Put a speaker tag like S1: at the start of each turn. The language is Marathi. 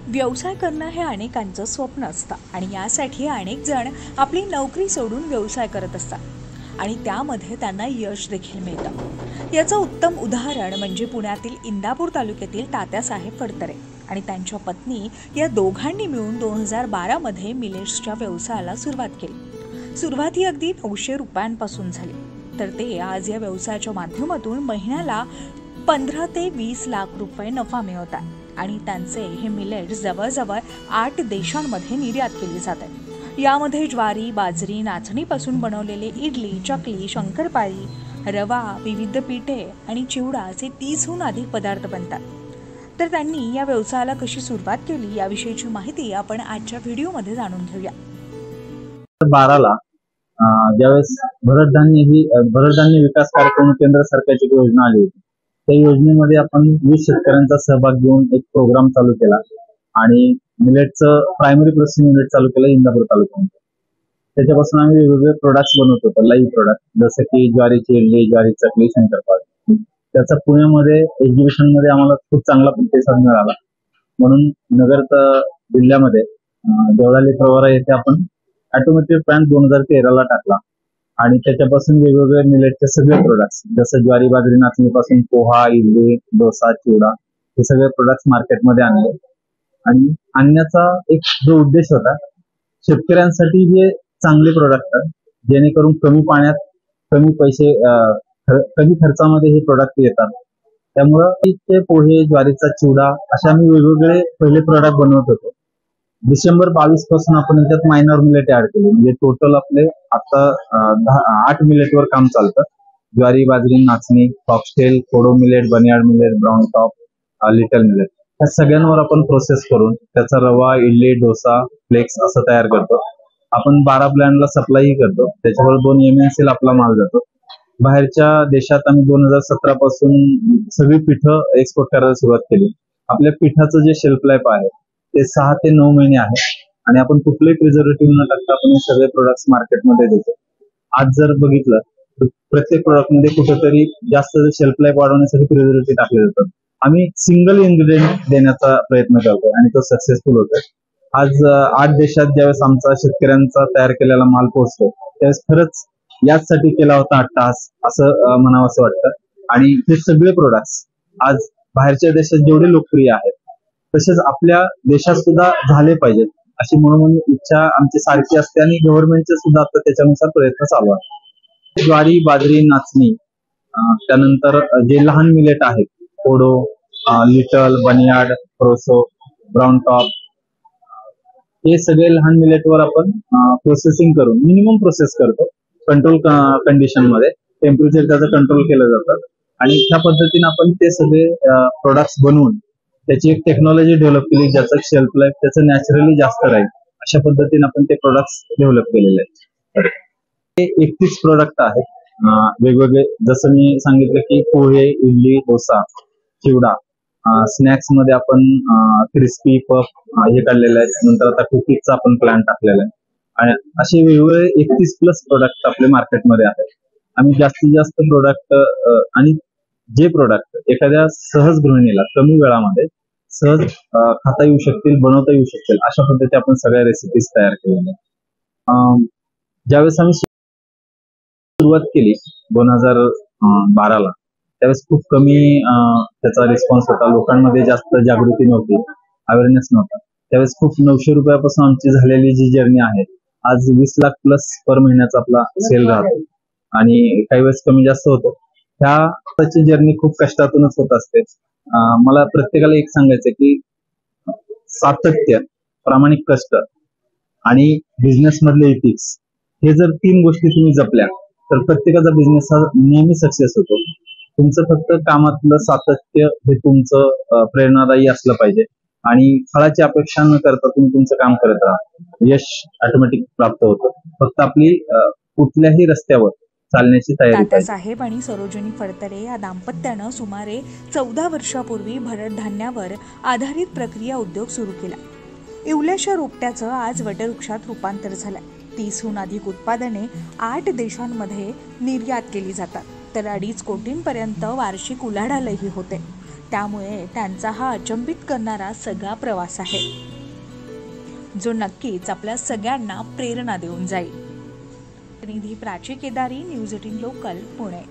S1: व्यवसाय करणं हे अनेकांचं स्वप्न असतं आणि यासाठी अनेक जण आपली नोकरी सोडून व्यवसाय करत असतात आणि त्यामध्ये त्यांना यश देखील मिळतं। याचं उत्तम उदाहरण म्हणजे पुण्यातील इंदापूर तालुक्यातील तात्यासाहेब फडतरे आणि त्यांच्या पत्नी या दोघांनी मिळून 2012 मध्ये मिलेट्सच्या व्यवसायाला सुरुवात केली। सुरुवात ही अगदी 900 रुपयांपासून झाली, तर ते आज या व्यवसायाच्या माध्यमातून महिन्याला 15 ते 20 लाख रुपये नफा मिळवतात आणि त्यांचे हे मिलेट्स जवळजवळ 8 देशांमध्ये निर्यात केली जातात। यामध्ये ज्वारी, बाजरी, नाचणीपासून बनवलेले इडली, चकली, शंकरपाळी, रवा, विविध पिठे आणि चिवडा असे 30हून अधिक पदार्थ बनतात। तर त्यांनी या व्यवसायाला कशी सुरुवात केली याविषयीची माहिती आपण आजच्या व्हिडिओमध्ये जाणून घेऊया।
S2: 12ला ज्यावेळेस भरडधान्य विकास कार्यक्रम केंद्र सरकारची योजना आली होती, त्या योजनेमध्ये आपण 20 शेतकऱ्यांचा सहभाग घेऊन एक प्रोग्राम चालू केला आणि मिलेटचं प्रायमरी प्रोसेसिंग युनिट चालू केलं इंदापूर तालुक्यामध्ये। त्याच्यापासून आम्ही वेगवेगळे प्रोडक्ट्स बनवत होतो, लाईव्ह प्रोडक्ट, जसं की ज्वारीची इडली, ज्वारी चकली, शंकरपाळी। त्याचा पुण्यामध्ये एक्झिबिशन मध्ये आम्हाला खूप चांगला प्रतिसाद मिळाला, म्हणून नगर जिल्ह्यामध्ये देवळाली प्रवरा येथे आपण ऑटोमॅटिक प्लांट 2013ला टाकला आणि त्याच्यापासून वेगवेगळे मिलेटचे सगळे प्रोडक्ट्स, जसं ज्वारी, बाजरी, नाचणीपासून पोहा, इडली, डोसा, चिवडा, हे सगळे प्रोडक्ट्स मार्केटमध्ये आणले। आणि आणण्याचा एक जो उद्देश होता, शेतकऱ्यांसाठी हे चांगले प्रोडक्ट जेणेकरून कमी पाण्यात कमी पैसे कमी खर्चामध्ये हे प्रोडक्ट येतात। त्यामुळं ते पोहे, ज्वारीचा चिवडा अशा आम्ही वेगवेगळे पहिले प्रोडक्ट बनवत होतो। डिसेंबर 22 पासून आपण याच्यात मायनर मिलेट ऍड केले, म्हणजे टोटल आपले आता 8 मिलेटवर काम चालतं। ज्वारी, बाजरी, नाचणी, foxtail, kodo millet, barnyard millet, brown top, little millet, या सगळ्यांवर आपण प्रोसेस करून त्याचा रवा, इडली, डोसा, फ्लेक्स असं तयार करतो। आपण 12 ब्रँडला सप्लायही करतो, त्याच्यावर 2 MNC आपला माल जातो। बाहेरच्या देशात आम्ही 2017 पासून सगळी पिठं एक्सपोर्ट करायला सुरुवात केली। आपल्या पिठाचं जे शेल्फ लाईफ आहे ते 6 ते 9 महिने आहे आणि आपण कुठलेही प्रिझर्वेटिव्ह न टाकता आपण हे सगळे प्रोडक्ट्स मार्केटमध्ये देतो। आज जर बघितलं तर प्रत्येक प्रोडक्ट मध्ये कुठेतरी जास्त शेल्फ लाईफ वाढवण्यासाठी प्रिझर्वेटिव्ह टाकले जातात। आम्ही सिंगल इन्ग्रेडियंट देण्याचा प्रयत्न करतो आणि तो सक्सेसफुल होतोय। आज 8 देशात ज्यावेळेस आमचा शेतकऱ्यांचा तयार केलेला माल पोहोचतो, त्यावेळेस खरंच याचसाठी केला होता अट्टहास असं म्हणावं असं वाटतं। आणि हे सगळे प्रोडक्ट्स आज बाहेरच्या देशात जेवढे लोकप्रिय आहेत, तसेच आपल्या देशात सुद्धा झाले पाहिजेत अशी म्हणून इच्छा आमची सारखी असते आणि गव्हर्नमेंटचे सुद्धा आता त्याच्यानुसार प्रयत्न चालू आहेत। ज्वारी, बाजरी, नाचणी, त्यानंतर जे लहान मिलेट आहेत, कोडो, लिटल, बनियाड, प्रोसो, ब्राउन टॉप, हे सगळे लहान मिलेटवर आपण प्रोसेसिंग करून मिनिमम प्रोसेस करतो। कंट्रोल कंडिशन मध्ये टेम्परेचर त्याचं कंट्रोल केलं जातं आणि त्या पद्धतीने आपण ते सगळे प्रोडक्ट्स बनवून त्याची एक टेक्नॉलॉजी डेव्हलप केली, ज्याचं शेल्फ लाईफ त्याचं नॅचरली जास्त राहील अशा पद्धतीने आपण ते प्रोडक्ट्स डेव्हलप केलेले आहेत। हे 31 प्रोडक्ट आहेत वेगवेगळे, जसं मी सांगितलं की पोहे, इडली, डोसा, चिवडा, स्नॅक्स मध्ये आपण क्रिस्पी पफ हे काढलेले आहेत, नंतर आता कुकीजचा आपण प्लॅन टाकलेला आहे आणि असे वेगवेगळे 31+ प्रोडक्ट आपले मार्केटमध्ये आहेत। आम्ही जास्तीत जास्त प्रोडक्ट आणि जे प्रोडक्ट एखाद्या सहज गृहिणीला कमी वेळामध्ये सहज खाता येऊ शकतील, बनवता येऊ शकतील, अशा पद्धतीने आपण सगळ्या रेसिपीज तयार केलेल्या आहेत। ज्यावेळेस आम्ही सुरुवात केली 2012ला, त्यावेळेस खूप कमी त्याचा रिस्पॉन्स होता, लोकांमध्ये जास्त जागृती नव्हती, अवेअरनेस नव्हता। त्यावेळेस खूप 900 रुपयापासून आमची झालेली जी जर्नी आहे, आज 20 लाख प्लस पर महिन्याचा आपला सेल राहतो आणि काही वेळेस कमी जास्त होतो। ह्याची जर्नी खूप कष्टातूनच होत असते। मला प्रत्येकाला एक सांगायचं की सातत्य, प्रामाणिक कष्ट आणि बिझनेस मधले इथिक्स, हे जर 3 गोष्टी तुम्ही जपल्या तर प्रत्येकाचा बिझनेस हा नेहमी सक्सेस होतो। तुमचं फक्त कामातलं सातत्य हे तुमचं प्रेरणादायी असलं पाहिजे आणि फळाची अपेक्षा न करता तुम्ही तुमचं काम करत राहा, यश ऑटोमॅटिक प्राप्त होतं। फक्त आपली कुठल्याही रस्त्यावर चालण्याची तयारी पाहिजे।
S1: तात्यासाहेब आणि सरोजिनी फडतरे या दाम्पत्यानं सुमारे 14 वर्षापूर्वी भरडधान्यावर आधारित प्रक्रिया उद्योग सुरू केला। इवल्याशा रोपट्याचं आज वटवृक्षात रूपांतर झालंय। 30हून अधिक उत्पादने 8 देशांमध्ये निर्यात केली जातात, तर 2.5 कोटींपर्यंत वार्षिक उलाढालही होते। त्यामुळे त्यांचा हा अचंबित करणारा सगळा प्रवास आहे, जो नक्कीच आपल्या सगळ्यांना प्रेरणा देऊन जाईल. प्रतिनिधी प्राची केदारी, न्यूज 18 लोकल, पुणे.